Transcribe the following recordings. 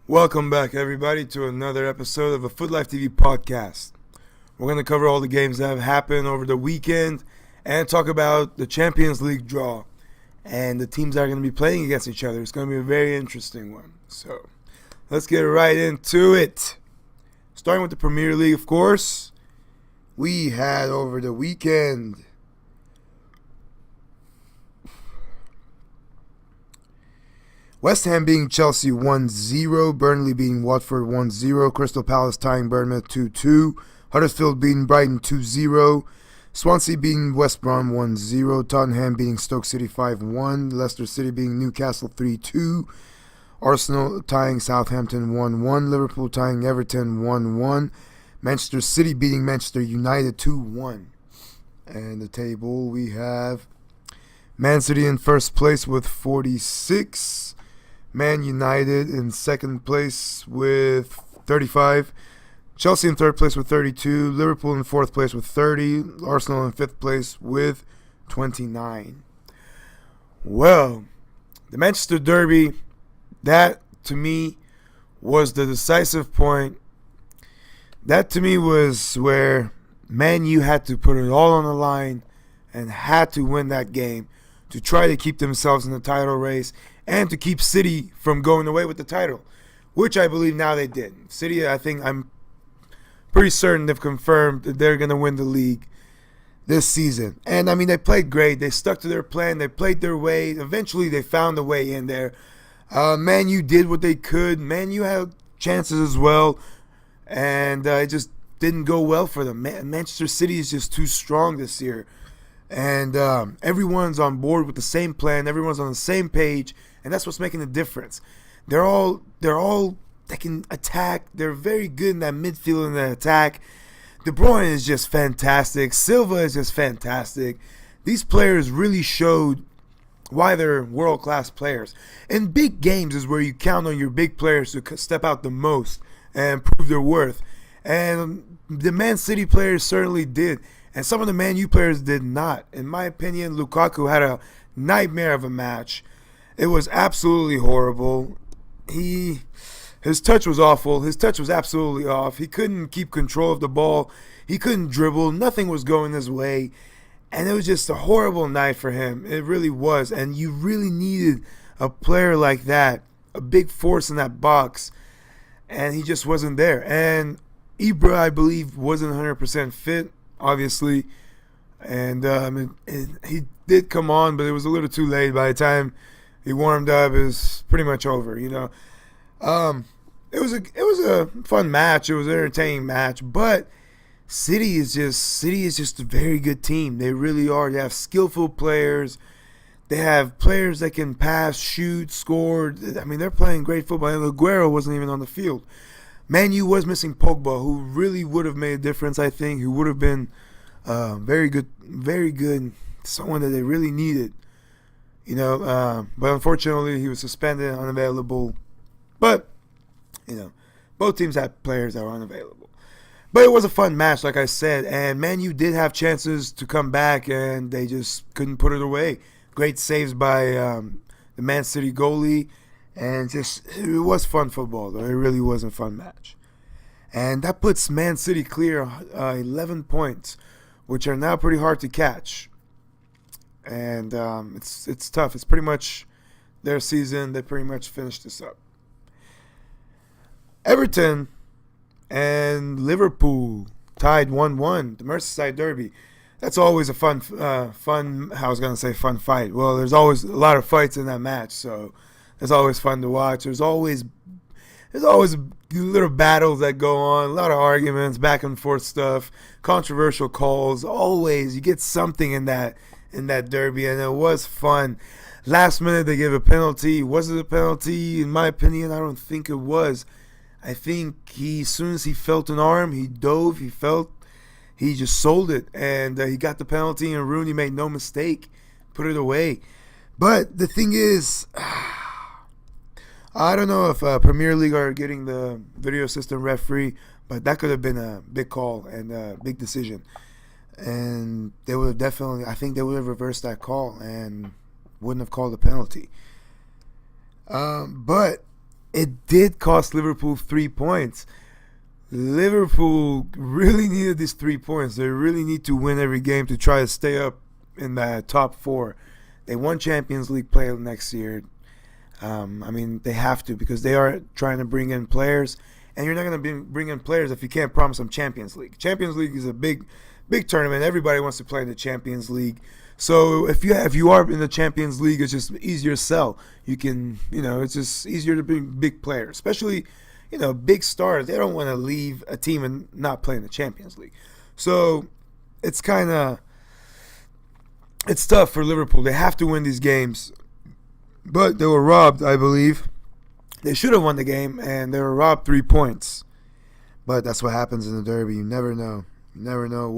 Welcome back, everybody, to another episode of the Futlife Tv Podcast. We're going to cover all the games that have happened over the weekend and talk about the Champions League draw and the teams that are going to be playing against each other. It's going to be a very interesting one. So, let's get right into it. Starting with the Premier League, of course, we had over the weekend West Ham beating Chelsea 1-0, Burnley beating Watford 1-0, Crystal Palace tying Bournemouth 2-2, Huddersfield beating Brighton 2-0, Swansea beating West Brom 1-0, Tottenham beating Stoke City 5-1, Leicester City beating Newcastle 3-2, Arsenal tying Southampton 1-1, Liverpool tying Everton 1-1, Manchester City beating Manchester United 2-1. And the table, we have Man City in first place with 46, Man United in second place with 35, Chelsea in third place with 32, Liverpool in fourth place with 30, Arsenal in fifth place with 29. Well, the Manchester Derby, that to me was the decisive point. That to me was where Man U had to put it all on the line and had to win that game to try to keep themselves in the title race and to keep City from going away with the title, which I believe now they did. City, I'm pretty certain they've confirmed that they're going to win the league this season. And, they played great. They stuck to their plan. They played their way. Eventually, they found a way in there. Man U did what they could. Man U had chances as well, and it just didn't go well for them. Manchester City is just too strong this year. And everyone's on board with the same plan. Everyone's on the same page, and that's what's making the difference. They can attack. They're very good in that midfield and that attack. De Bruyne is just fantastic. Silva is just fantastic. These players really showed why they're world-class players. In big games is where you count on your big players to step out the most and prove their worth. And the Man City players certainly did. And some of the Man U players did not. In my opinion, Lukaku had a nightmare of a match. It was absolutely horrible. His touch was awful. His touch was absolutely off. He couldn't keep control of the ball. He couldn't dribble. Nothing was going his way. And it was just a horrible night for him. It really was. And you really needed a player like that, a big force in that box. And he just wasn't there. And Ibra, I believe, wasn't 100% fit, obviously. And he did come on, but it was a little too late. By the time he warmed up, it was pretty much over, It was a fun match. It was an entertaining match, but City is just a very good team. They really are. They have skillful players. They have players that can pass, shoot, score. They're playing great football. And Aguero wasn't even on the field. Man U was missing Pogba, who really would have made a difference, I think, who would have been very good, someone that they really needed. But unfortunately he was suspended, unavailable. But, both teams had players that were unavailable. But it was a fun match, like I said, and Man U did have chances to come back, and they just couldn't put it away. Great saves by the Man City goalie, and it was fun football, though. It really was a fun match. And that puts Man City clear 11 points, which are now pretty hard to catch. And it's tough. It's pretty much their season. They pretty much finished this up. Everton and Liverpool tied 1-1. The Merseyside Derby. That's always a fun fight. Well, there's always a lot of fights in that match, so it's always fun to watch. There's always little battles that go on, a lot of arguments, back and forth stuff, controversial calls. Always, you get something in that derby, and it was fun. Last minute they gave a penalty. Was it a penalty? In my opinion, I don't think it was. I think as soon as he felt an arm, he dove. He just sold it, and he got the penalty. And Rooney made no mistake, put it away. But the thing is, I don't know if Premier League are getting the video system referee, but that could have been a big call and a big decision. And they would have I think they would have reversed that call and wouldn't have called a penalty. But it did cost Liverpool 3 points. Liverpool really needed these 3 points. They really need to win every game to try to stay up in the top 4. They want Champions League play next year. They have to, because they are trying to bring in players, and you're not going to bring in players if you can't promise them Champions League. Champions League is a big tournament. Everybody wants to play in the Champions League. So if you are in the Champions League, it's just easier to sell. You can, it's just easier to bring big players, especially, big stars. They don't want to leave a team and not play in the Champions League. So it's tough for Liverpool. They have to win these games. But they were robbed, I believe. They should have won the game, and they were robbed 3 points. But that's what happens in the derby. You never know. You never know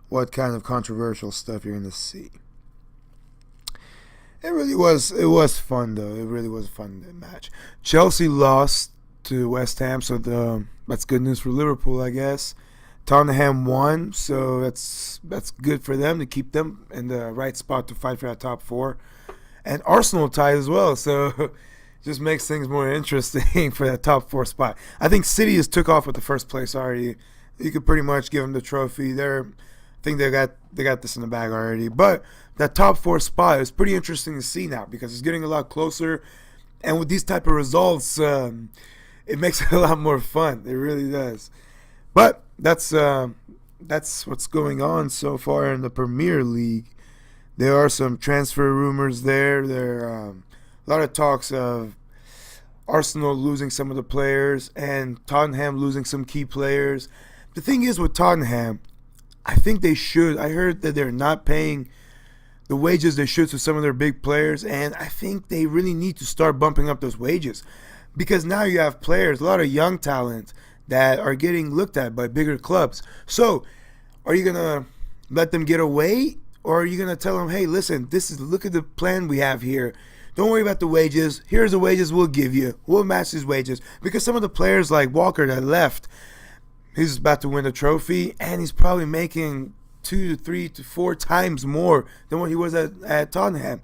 what kind of controversial stuff you're going to see. It was fun, though. It really was a fun match. Chelsea lost to West Ham, so that's good news for Liverpool, I guess. Tottenham won, so that's good for them to keep them in the right spot to fight for that top 4. And Arsenal tied as well, so just makes things more interesting for that top 4 spot. I think City has took off with the first place already. You could pretty much give them the trophy. I think they got this in the bag already. But that top 4 spot is pretty interesting to see now, because it's getting a lot closer. And with these type of results, it makes it a lot more fun. It really does. But that's what's going on so far in the Premier League. There are some transfer rumors there. There are a lot of talks of Arsenal losing some of the players and Tottenham losing some key players. The thing is with Tottenham, I think they should. I heard that they're not paying the wages they should to some of their big players, and I think they really need to start bumping up those wages, because now you have players, a lot of young talent that are getting looked at by bigger clubs. So are you going to let them get away? Or are you going to tell them, hey, listen, look at the plan we have here. Don't worry about the wages. Here's the wages we'll give you. We'll match these wages. Because some of the players like Walker that left, he's about to win a trophy, and he's probably making 2 to 3 to 4 times more than what he was at Tottenham.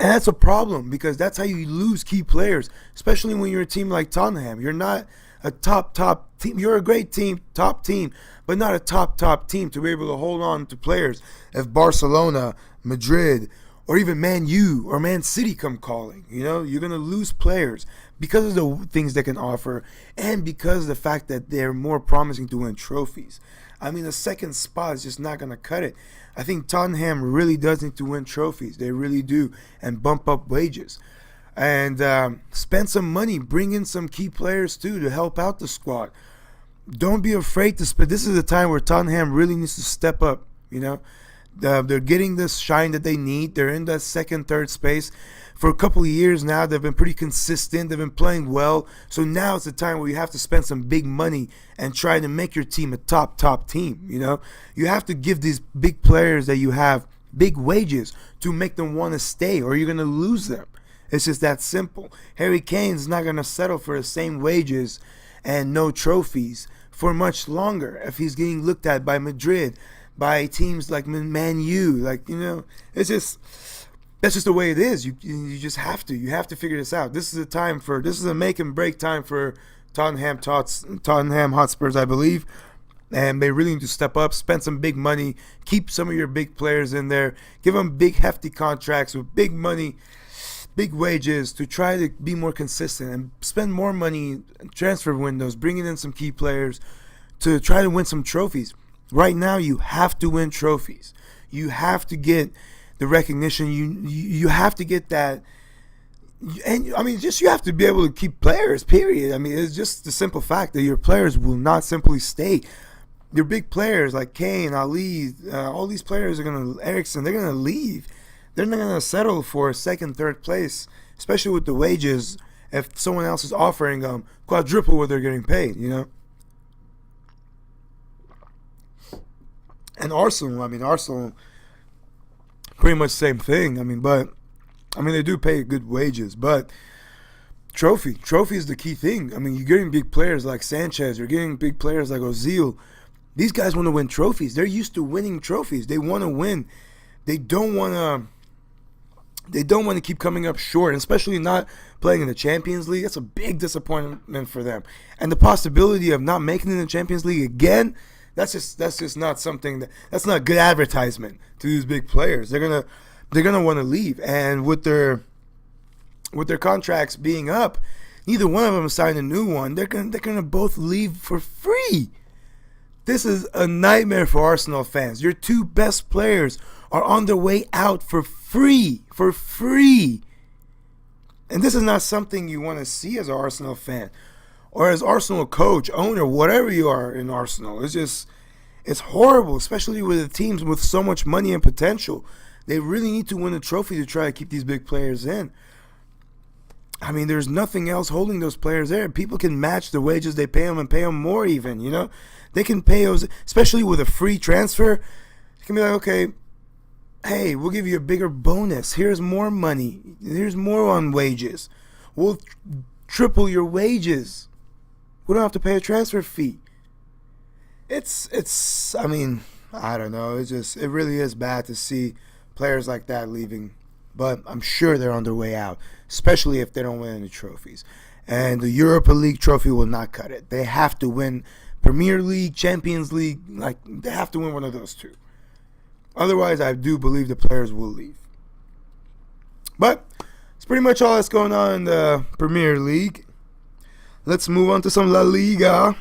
And that's a problem, because that's how you lose key players, especially when you're a team like Tottenham. You're not a top team. You're a great team, top team, but not a top team to be able to hold on to players. If Barcelona, Madrid, or even Man U or Man City come calling, you're going to lose players because of the things they can offer, and because of the fact that they're more promising to win trophies. The second spot is just not going to cut it. I think Tottenham really does need to win trophies. They really do, and bump up wages. And spend some money, bring in some key players too to help out the squad. Don't be afraid to spend. This is the time where Tottenham really needs to step up. They're getting this shine that they need. They're in that second, third space for a couple of years now. They've been pretty consistent. They've been playing well. So now it's the time where you have to spend some big money and try to make your team a top team. You have to give these big players that you have big wages to make them want to stay, or you're going to lose them. It's just that simple. Harry Kane's not going to settle for the same wages and no trophies for much longer if he's getting looked at by Madrid, by teams like Man U. It's just, that's just the way it is. You just have to. You have to figure this out. This is a make and break time for Tottenham Hotspurs, I believe. And they really need to step up, spend some big money, keep some of your big players in there, give them big hefty contracts with big money, big wages, to try to be more consistent and spend more money in transfer windows, bringing in some key players to try to win some trophies. Right now, you have to win trophies. You have to get the recognition. You have to get that. And you have to be able to keep players, period. It's just the simple fact that your players will not simply stay. Your big players like Kane, Ali, all these players Eriksson, they're going to leave. They're not going to settle for second, third place, especially with the wages, if someone else is offering them quadruple what they're getting paid, And Arsenal, pretty much same thing. They do pay good wages, but trophy is the key thing. You're getting big players like Sanchez, you're getting big players like Ozil. These guys want to win trophies. They're used to winning trophies. They want to win. They don't want to They don't want to keep coming up short, especially not playing in the Champions League. That's a big disappointment for them. And the possibility of not making it in the Champions League again, that's just not something that's not good advertisement to these big players. They're gonna want to leave, and with their contracts being up, neither one of them signed a new one. They're gonna both leave for free. This is a nightmare for Arsenal fans. Your two best players are on their way out for free. And this is not something you want to see as an Arsenal fan or as Arsenal coach, owner, whatever you are in Arsenal. It's horrible, especially with the teams with so much money and potential. They really need to win a trophy to try to keep these big players in. I mean, there's nothing else holding those players there. People can match the wages they pay them and pay them more even, you know. They can pay those, especially with a free transfer. They can be like, okay, hey, we'll give you a bigger bonus. Here's more money. Here's more on wages. We'll triple your wages. We don't have to pay a transfer fee. I mean, I don't know. It really is bad to see players like that leaving. But I'm sure they're on their way out, especially if they don't win any trophies. And the Europa League trophy will not cut it. They have to win Premier League, Champions League. Like, they have to win one of those two. Otherwise, I do believe the players will leave. But it's pretty much all that's going on in the Premier League. Let's move on to some La Liga.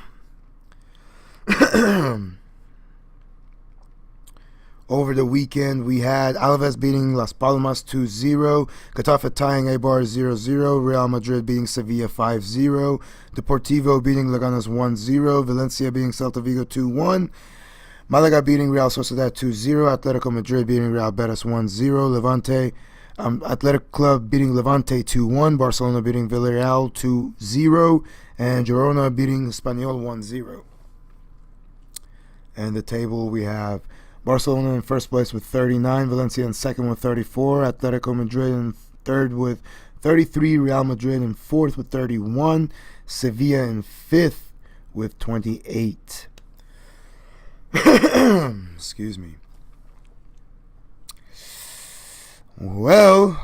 Over the weekend, we had Alaves beating Las Palmas 2-0, Getafe tying Eibar 0-0, Real Madrid beating Sevilla 5-0, Deportivo beating Leganes 1-0, Valencia beating Celta Vigo 2-1, Malaga beating Real Sociedad 2-0, Atletico Madrid beating Real Betis 1-0, Levante, Athletic Club beating Levante 2-1, Barcelona beating Villarreal 2-0, and Girona beating Espanyol 1-0. And the table, we have Barcelona in first place with 39, Valencia in second with 34, Atletico Madrid in third with 33, Real Madrid in fourth with 31, Sevilla in fifth with 28. Excuse me. Well,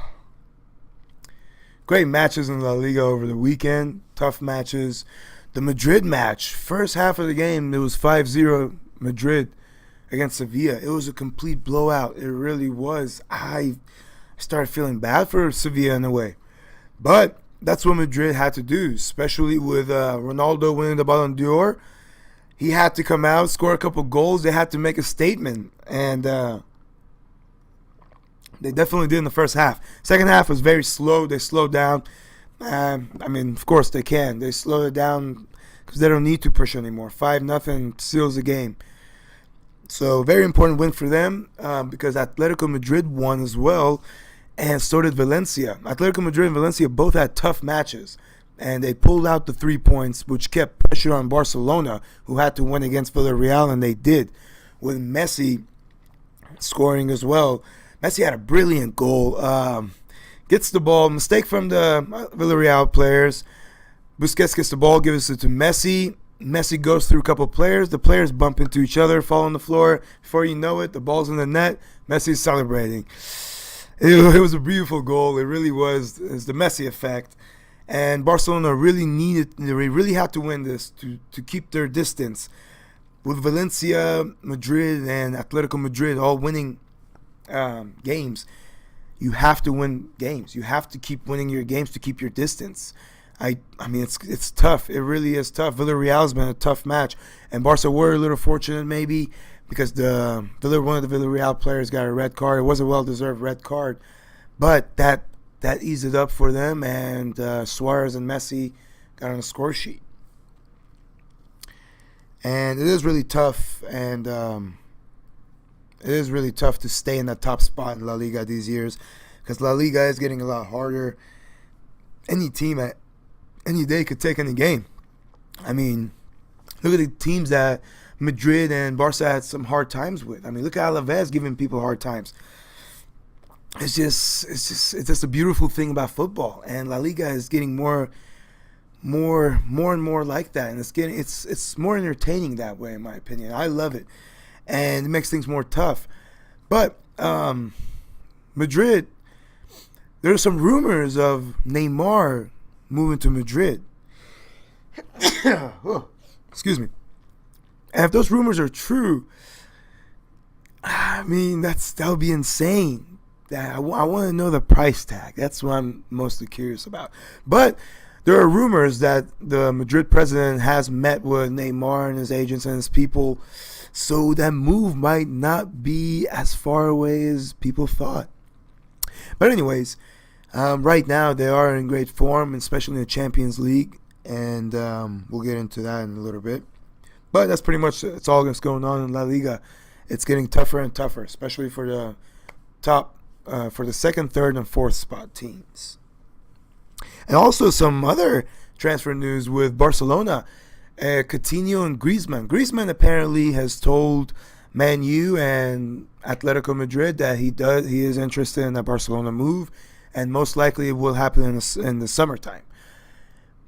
great matches in La Liga over the weekend. Tough matches. The Madrid match, first half of the game, it was 5-0 Madrid against Sevilla. It was a complete blowout. It really was. I started feeling bad for Sevilla in a way. But that's what Madrid had to do, especially with Ronaldo winning the Ballon d'Or. He had to come out, score a couple goals. They had to make a statement. And they definitely did in the first half. Second half was very slow. They slowed down. I mean, of course they can. They slowed it down because they don't need to push anymore. 5-0 seals the game. So very important win for them because Atletico Madrid won as well, and so did Valencia. Atletico Madrid and Valencia both had tough matches, and they pulled out the 3 points, which kept pressure on Barcelona, who had to win against Villarreal, and they did, with Messi scoring as well. Messi had a brilliant goal. Gets the ball, mistake from the Villarreal players. Busquets gets the ball, gives it to Messi. Messi goes through a couple players. The players bump into each other, fall on the floor. Before you know it, the ball's in the net. Messi's celebrating. It was a beautiful goal. It really was. It's the Messi effect. And Barcelona they really had to win this to keep their distance. With Valencia, Madrid, and Atletico Madrid all winning games, you have to win games. You have to keep winning your games to keep your distance. I mean, it's tough. It really is tough. Villarreal's been a tough match, and Barca were a little fortunate maybe because one of the Villarreal players got a red card. It was a well-deserved red card, but that eased it up for them, and Suarez and Messi got on the score sheet. And it is really tough, and it is really tough to stay in that top spot in La Liga these years because La Liga is getting a lot harder. Any team at any day could take any game. I mean, look at the teams that Madrid and Barca had some hard times with. I mean, look at Alaves giving people hard times. It's just a beautiful thing about football, and La Liga is getting more and more like that, and it's more entertaining that way, in my opinion. I love it, and it makes things more tough. But Madrid, There's some rumors of Neymar moving to Madrid. Oh, excuse me. And if those rumors are true, I mean, that would be insane. I want to know the price tag. That's what I'm mostly curious about. But there are rumors that the Madrid president has met with Neymar and his agents and his people, so that move might not be as far away as people thought. But anyways, right now they are in great form, especially in the Champions League, and we'll get into that in a little bit. But that's pretty much it's all that's going on in La Liga. It's getting tougher and tougher, especially for the top, for the second, third, and fourth spot teams. And also some other transfer news with Barcelona, Coutinho and Griezmann. Griezmann apparently has told Man U and Atletico Madrid that he is interested in a Barcelona move, and most likely it will happen in the summertime.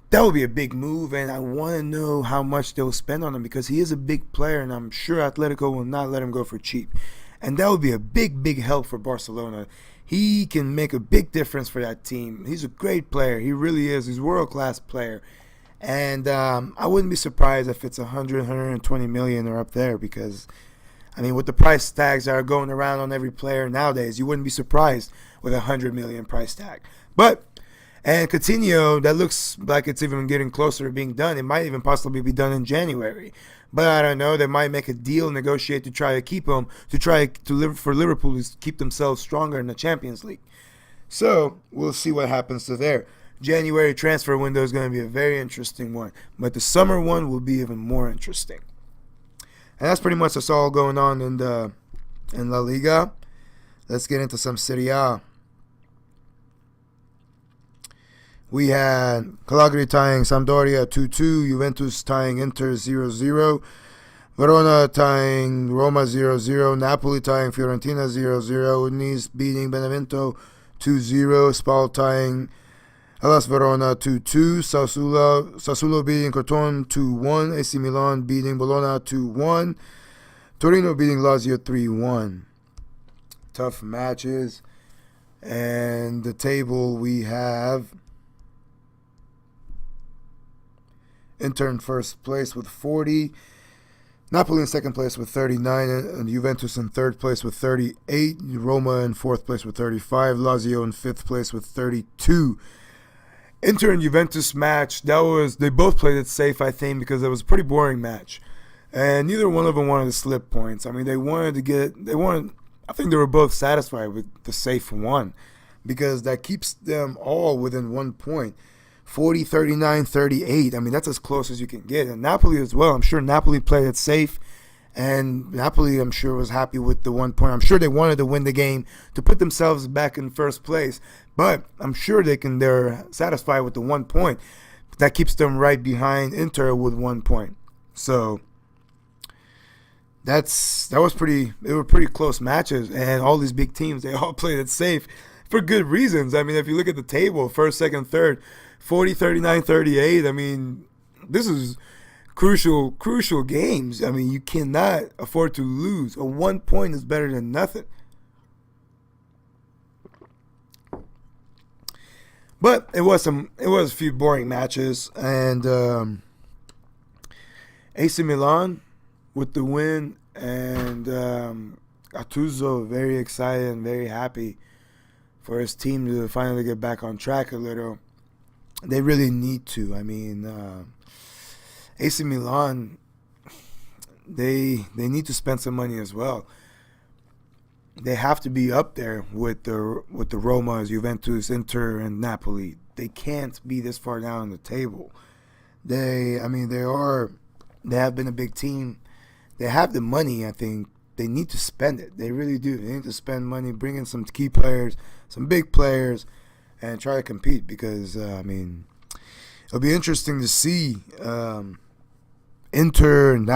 That would be a big move, and I want to know how much they'll spend on him because he is a big player, and I'm sure Atletico will not let him go for cheap. And that would be a big, big help for Barcelona. He can make a big difference for that team. He's a great player. He really is. He's a world-class player. And I wouldn't be surprised if it's 100, 120 million or up there because, I mean, with the price tags that are going around on every player nowadays, you wouldn't be surprised with a 100 million price tag. And Coutinho, that looks like it's even getting closer to being done. It might even possibly be done in January. But I don't know. They might make a deal, negotiate to try to keep him, to try to live for Liverpool to keep themselves stronger in the Champions League. So we'll see what happens to there. January transfer window is going to be a very interesting one. But the summer one will be even more interesting. And that's pretty much what's all going on in La Liga. Let's get into some Serie A. We had Cagliari tying Sampdoria 2-2, Juventus tying Inter 0-0, Verona tying Roma 0-0, Napoli tying Fiorentina 0-0, Udinese beating Benevento 2-0, Spal tying Hellas Verona 2-2, Sassuolo beating Crotone 2-1, AC Milan beating Bologna 2-1, Torino beating Lazio 3-1. Tough matches. And the table we have Inter in first place with 40, Napoli in second place with 39, and Juventus in third place with 38, Roma in fourth place with 35, Lazio in fifth place with 32. Inter and Juventus match, they both played it safe, I think, because it was a pretty boring match. And neither one of them wanted to slip points. I mean, I think they were both satisfied with the safe one because that keeps them all within 1 point. 40, 39, 38. I mean, that's as close as you can get. And Napoli as well. I'm sure Napoli played it safe. And Napoli, I'm sure, was happy with the 1 point. I'm sure they wanted to win the game to put themselves back in first place. But I'm sure they're satisfied with the 1 point. That keeps them right behind Inter with 1 point. So they were pretty close matches. And all these big teams, they all played it safe for good reasons. I mean, if you look at the table, first, second, third, 40, 39, 38. I mean, this is crucial games. I mean, you cannot afford to lose. A 1 point is better than nothing. But it was a few boring matches, and AC Milan with the win, and Gattuso very excited and very happy for his team to finally get back on track a little. They really need to. I mean, AC Milan, they need to spend some money as well. They have to be up there with the Romas, Juventus, Inter, and Napoli. They can't be this far down on the table. They have been a big team. They have the money. I think they need to spend it. They really do. They need to spend money, bring in some key players, some big players, and try to compete because, it'll be interesting to see Inter and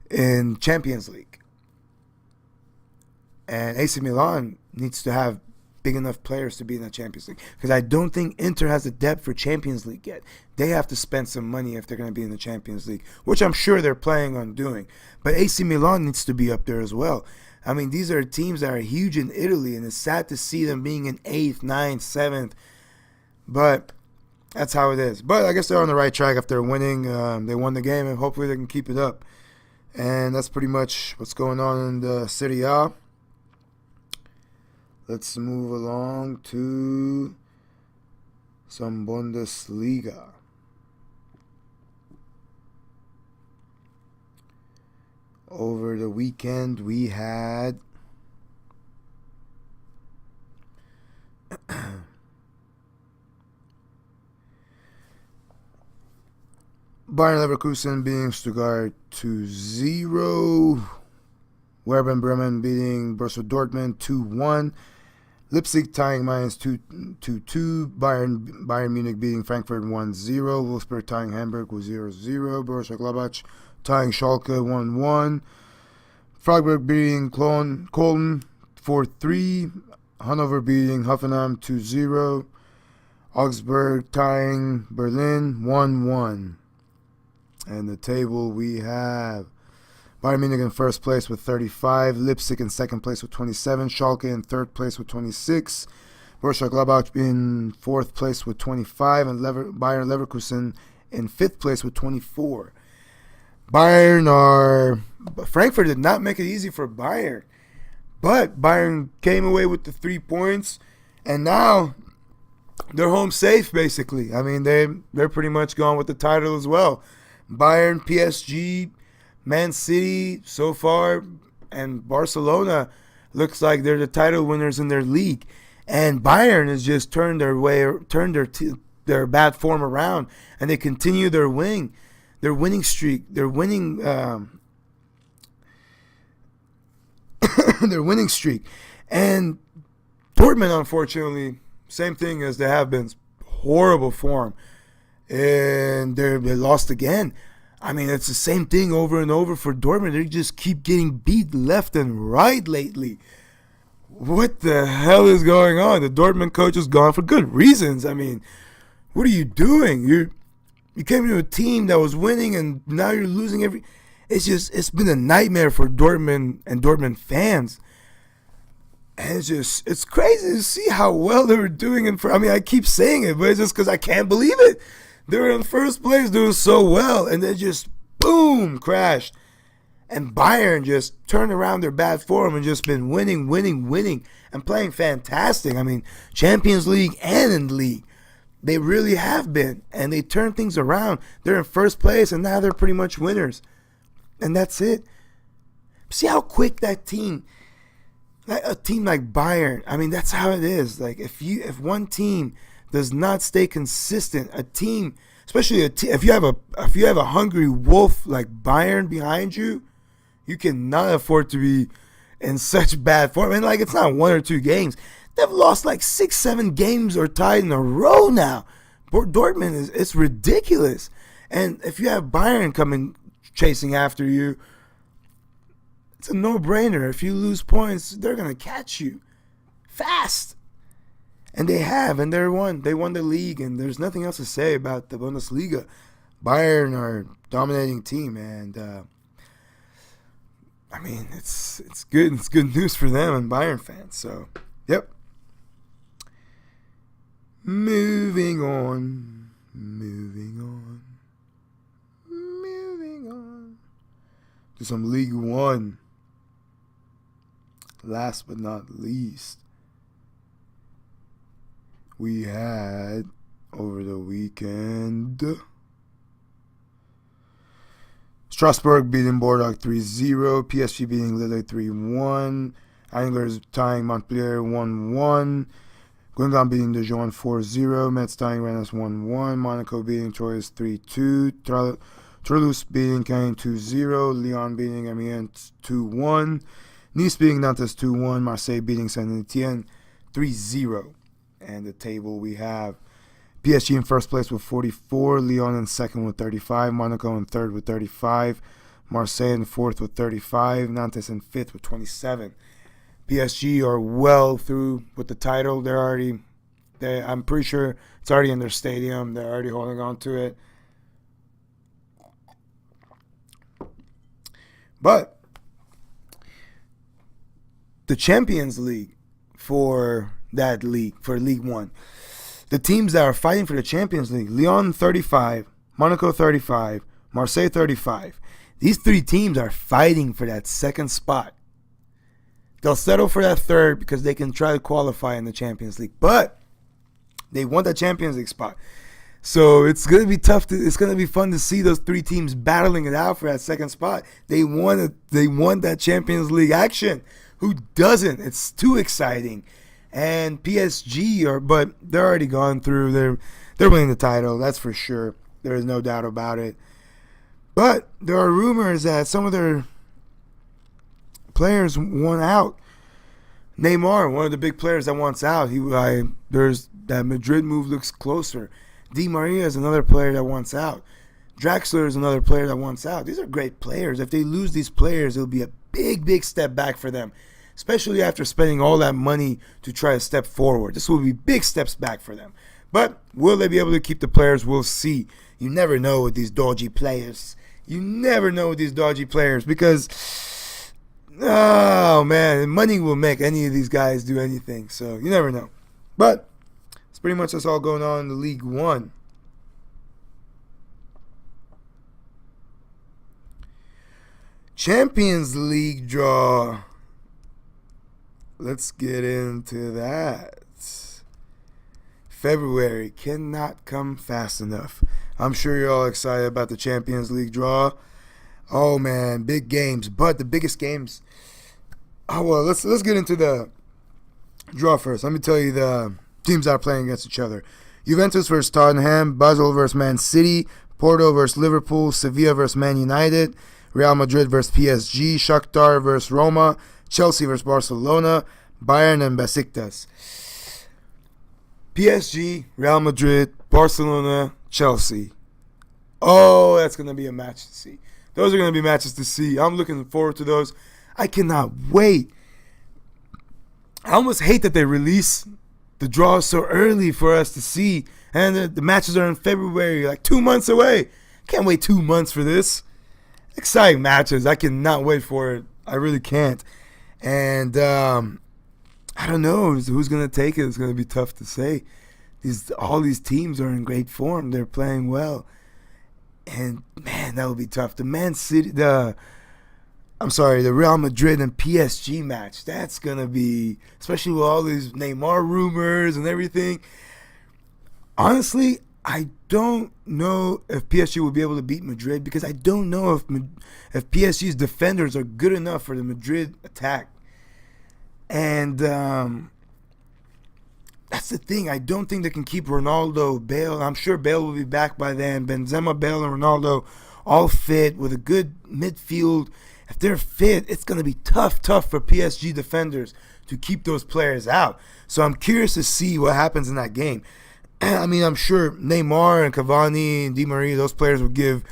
in Champions League. And AC Milan needs to have big enough players to be in the Champions League because I don't think Inter has the depth for Champions League yet. They have to spend some money if they're going to be in the Champions League, which I'm sure they're planning on doing. But AC Milan needs to be up there as well. I mean, these are teams that are huge in Italy, and it's sad to see them being in 8th, 9th, 7th. But that's how it is. But I guess they're on the right track if they're winning. They won the game, and hopefully they can keep it up. And that's pretty much what's going on in the Serie A. Let's move along to some Bundesliga. Over the weekend, we had Bayern Leverkusen beating Stuttgart 2-0. Werder Bremen beating Borussia Dortmund 2-1. Leipzig tying Mainz 2-2. Bayern Munich beating Frankfurt 1-0. Wolfsburg tying Hamburg with 0-0. Borussia Gladbach tying Schalke 1-1. Freiburg beating Köln 4-3. Hannover beating Hoffenheim 2-0. Augsburg tying Berlin 1-1. And the table we have Bayern Munich in first place with 35. Leipzig in second place with 27. Schalke in third place with 26. Borussia Gladbach in fourth place with 25. And Bayern Leverkusen in fifth place with 24. Frankfurt did not make it easy for Bayern. But Bayern came away with the 3 points. And now they're home safe, basically. I mean, they're pretty much gone with the title as well. Bayern, PSG, Man City so far, and Barcelona looks like they're the title winners in their league. And Bayern has just turned their bad form around, and they continue their winning streak. Their winning their winning streak. And Dortmund, unfortunately, same thing as they have been, horrible form. And they lost again. I mean, it's the same thing over and over for Dortmund. They just keep getting beat left and right lately. What the hell is going on? The Dortmund coach is gone for good reasons. I mean, what are you doing? You came to a team that was winning, and now you're losing it's been a nightmare for Dortmund and Dortmund fans. And it's crazy to see how well they were doing. I keep saying it, but it's just because I can't believe it. They were in first place doing so well, and then just, boom, crashed. And Bayern just turned around their bad form and just been winning, and playing fantastic. I mean, Champions League and in the league. They really have been, and they turned things around. They're in first place, and now they're pretty much winners. And that's it. See how quick that team, like a team like Bayern, I mean, that's how it is. Like, if one team does not stay consistent, a team, especially if you have a hungry wolf like Bayern behind you, you cannot afford to be in such bad form. And like, it's not 1 or 2 games. They've lost like 6-7 games or tied in a row now. Dortmund it's ridiculous. And if you have Bayern coming chasing after you, it's a no-brainer. If you lose points, they're gonna catch you fast. And they have, and they won the league, and there's nothing else to say about the Bundesliga. Bayern are a dominating team, and I mean, it's good. It's good news for them and Bayern fans. So, yep. Moving on to some League One. Last but not least, we had over the weekend Strasbourg beating Bordeaux 3-0, PSG beating Lille 3-1, Angers tying Montpellier 1-1, Guingamp beating Dijon 4-0, Metz tying Rennes 1-1, Monaco beating Troyes 3-2, Toulouse beating Caen 2-0, Lyon beating Amiens 2-1, Nice beating Nantes 2-1, Marseille beating Saint-Etienne 3-0. And the table we have PSG in first place with 44, Lyon in second with 35, Monaco in third with 35, Marseille in fourth with 35, Nantes in fifth with 27. PSG are well through with the title. I'm pretty sure it's already in their stadium. They're already holding on to it. But the Champions League for League One. The teams that are fighting for the Champions League: Lyon 35, Monaco 35, Marseille 35. These three teams are fighting for that second spot. They'll settle for that third because they can try to qualify in the Champions League, but they want that Champions League spot. So it's going to be tough. It's going to be fun to see those three teams battling it out for that second spot. They want that Champions League action. Who doesn't? It's too exciting. And PSG but they're already gone through. They're winning the title. That's for sure. There is no doubt about it. But there are rumors that some of their players want out. Neymar, one of the big players that wants out. There's that Madrid move looks closer. Di Maria is another player that wants out. Draxler is another player that wants out. These are great players. If they lose these players, it'll be a big, big step back for them, especially after spending all that money to try to step forward. This will be big steps back for them. But will they be able to keep the players? We'll see. You never know with these dodgy players. Because, oh man, money will make any of these guys do anything. So you never know. But it's pretty much that's all going on in the League One. Champions League draw. Let's get into that. February cannot come fast enough. I'm sure you're all excited about the Champions League draw. Oh man, big games. But the biggest games. Oh well, let's get into the draw first. Let me tell you the teams that are playing against each other. Juventus versus Tottenham, Basel versus Man City, Porto versus Liverpool, Sevilla versus Man United, Real Madrid versus PSG, Shakhtar versus Roma, Chelsea versus Barcelona, Bayern and Besiktas. PSG, Real Madrid, Barcelona, Chelsea. Oh, that's going to be a match to see. Those are going to be matches to see. I'm looking forward to those. I cannot wait. I almost hate that they release the draw so early for us to see. And the matches are in February, like 2 months away. Can't wait 2 months for this. Exciting matches. I cannot wait for it. I really can't. And I don't know who's going to take it. It's going to be tough to say. All these teams are in great form. They're playing well. And, man, that would be tough. The Real Madrid and PSG match. That's going to be, especially with all these Neymar rumors and everything. Honestly, I don't know if PSG will be able to beat Madrid because I don't know if PSG's defenders are good enough for the Madrid attack. And that's the thing. I don't think they can keep Ronaldo, Bale. I'm sure Bale will be back by then. Benzema, Bale, and Ronaldo all fit with a good midfield. If they're fit, it's going to be tough for PSG defenders to keep those players out. So I'm curious to see what happens in that game. I mean, I'm sure Neymar and Cavani and Di Maria, those players will give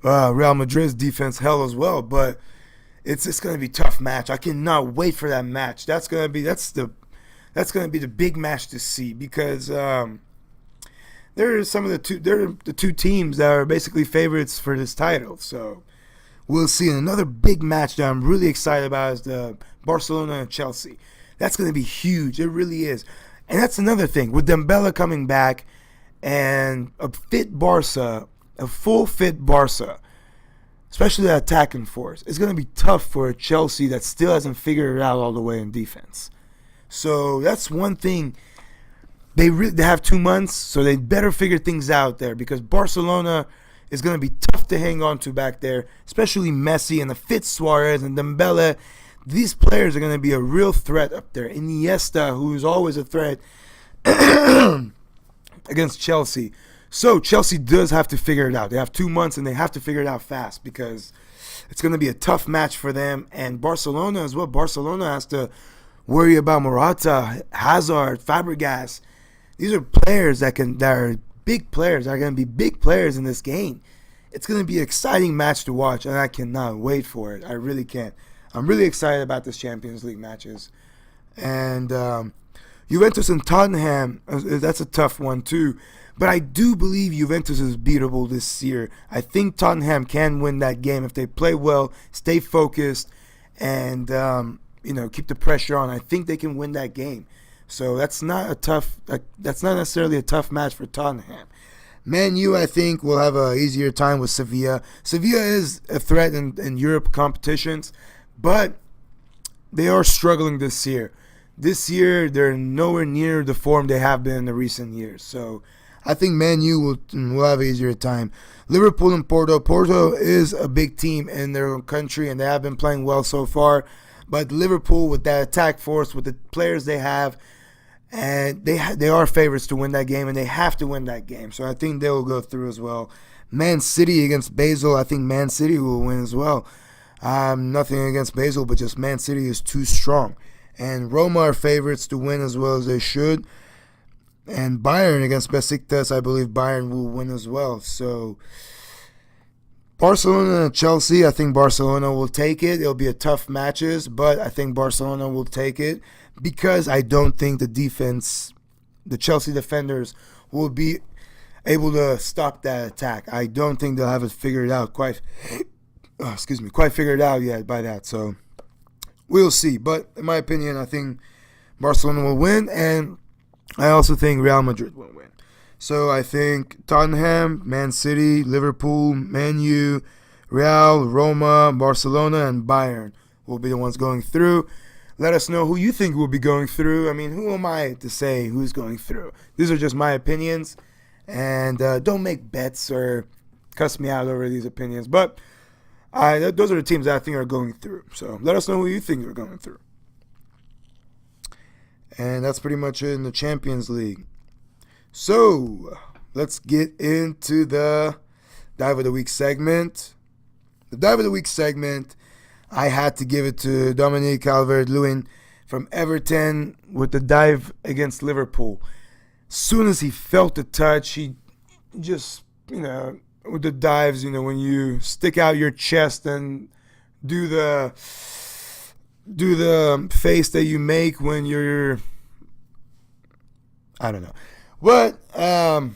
Real Madrid's defense hell as well. But it's going to be a tough match. I cannot wait for that match. That's going to be the big match to see because they're the two teams that are basically favorites for this title. So we'll see. And another big match that I'm really excited about is the Barcelona and Chelsea. That's going to be huge. It really is. And that's another thing. With Dembele coming back and a full fit Barca, especially that attacking force, it's going to be tough for a Chelsea that still hasn't figured it out all the way in defense. So that's one thing. They have 2 months, so they better figure things out there because Barcelona is going to be tough to hang on to back there, especially Messi and the fit Suarez and Dembele. These players are going to be a real threat up there. Iniesta, who is always a threat against Chelsea. So Chelsea does have to figure it out. They have 2 months, and they have to figure it out fast because it's going to be a tough match for them. And Barcelona as well. Barcelona has to worry about Morata, Hazard, Fabregas. These are players that are big players. That are going to be big players in this game. It's going to be an exciting match to watch, and I cannot wait for it. I really can't. I'm really excited about this Champions League matches. And Juventus and Tottenham, that's a tough one too. But I do believe Juventus is beatable this year. I think Tottenham can win that game if they play well, stay focused, and keep the pressure on. I think they can win that game. So that's not necessarily a tough match for Tottenham. Man U, I think, will have an easier time with Sevilla. Sevilla is a threat in Europe competitions, but they are struggling this year. This year, they're nowhere near the form they have been in the recent years. So I think Man U will have an easier time. Liverpool and Porto. Porto is a big team in their own country, and they have been playing well so far. But Liverpool, with that attack force, with the players they have, and they are favorites to win that game, and they have to win that game. So I think they will go through as well. Man City against Basel. I think Man City will win as well. Nothing against Basel, but just Man City is too strong. And Roma are favorites to win as well as they should. And Bayern against Besiktas, I believe Bayern will win as well. So Barcelona and Chelsea, I think Barcelona will take it. It'll be a tough matches, but I think Barcelona will take it because I don't think the Chelsea defenders will be able to stop that attack. I don't think they'll have it figured out quite figured out yet by that. So we'll see. But in my opinion, I think Barcelona will win, and I also think Real Madrid will win. So I think Tottenham, Man City, Liverpool, Man U, Real, Roma, Barcelona, and Bayern will be the ones going through. Let us know who you think will be going through. I mean, who am I to say who's going through? These are just my opinions. And don't make bets or cuss me out over these opinions. But those are the teams that I think are going through. So let us know who you think are going through. And that's pretty much it in the Champions League. So let's get into the Dive of the Week segment. The Dive of the Week segment, I had to give it to Dominique Calvert-Lewin from Everton with the dive against Liverpool. As soon as he felt the touch, he just, with the dives, when you stick out your chest and do the face that you make when you're, I don't know. But I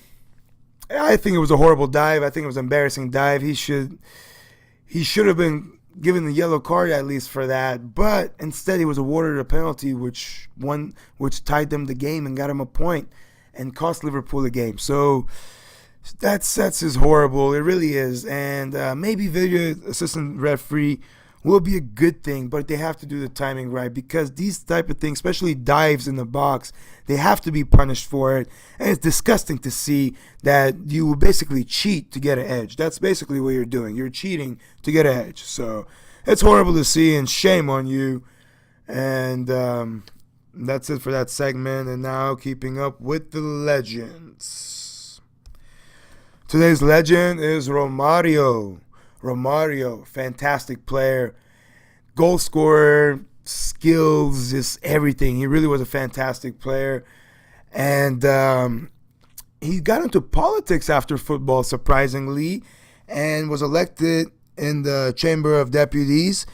think it was a horrible dive. I think it was an embarrassing dive. He should have been given the yellow card at least for that. But instead he was awarded a penalty which tied them the game and got him a point and cost Liverpool the game. So that's just horrible. It really is. And maybe video assistant referee will be a good thing, but they have to do the timing right, because these type of things, especially dives in the box, they have to be punished for it. And it's disgusting to see that you will basically cheat to get an edge. That's basically what you're doing. You're cheating to get an edge. So it's horrible to see, and shame on you. And that's it for that segment. And now keeping up with the legends. Today's legend is Romario. Romario, fantastic player, goal scorer, skills, just everything. He really was a fantastic player. And he got into politics after football, surprisingly, and was elected in the Chamber of Deputies.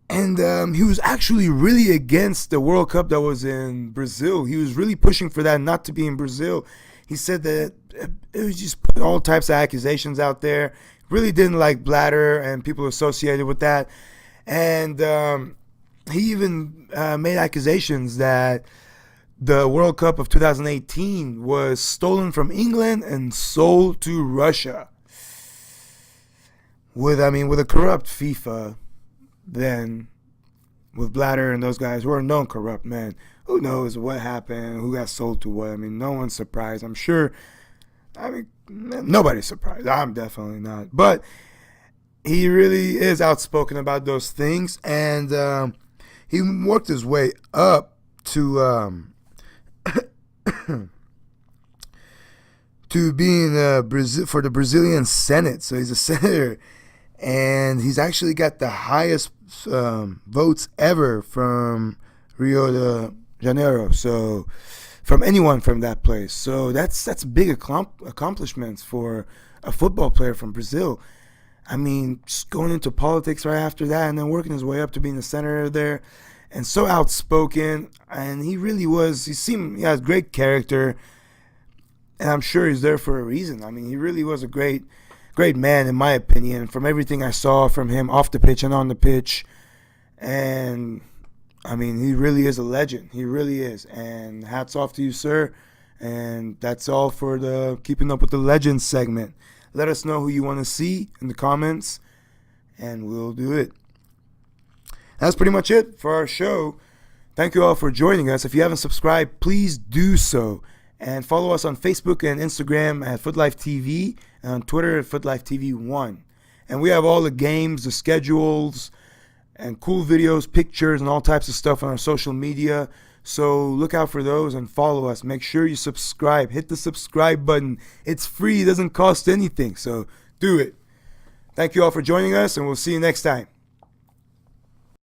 And he was actually really against the World Cup that was in Brazil. He was really pushing for that not to be in Brazil. He said that it was just put all types of accusations out there. Really didn't like Blatter and people associated with that. And he even made accusations that the World Cup of 2018 was stolen from England and sold to Russia. With a corrupt FIFA, then with Blatter and those guys who are known corrupt, man. Who knows what happened, who got sold to what? No one's surprised. I'm sure. Nobody's surprised. I'm definitely not. But he really is outspoken about those things, and he worked his way up to to being for the Brazilian Senate. So he's a senator, and he's actually got the highest votes ever from Rio de Janeiro. So from anyone from that place. So that's big accomplishments for a football player from Brazil. Just going into politics right after that, and then working his way up to being the senator there, and so outspoken. And he really was. He has great character, and I'm sure he's there for a reason. He really was a great man, in my opinion, from everything I saw from him off the pitch and on the pitch. And I mean, he really is a legend. He really is. And hats off to you, sir. And that's all for the Keeping Up with the Legends segment. Let us know who you want to see in the comments, and we'll do it. That's pretty much it for our show. Thank you all for joining us. If you haven't subscribed, please do so. And follow us on Facebook and Instagram at Futlife TV, and on Twitter at Futlife TV 1. And we have all the games, the schedules, and cool videos, pictures, and all types of stuff on our social media. So look out for those and follow us. Make sure you subscribe. Hit the subscribe button. It's free. It doesn't cost anything. So do it. Thank you all for joining us, and we'll see you next time.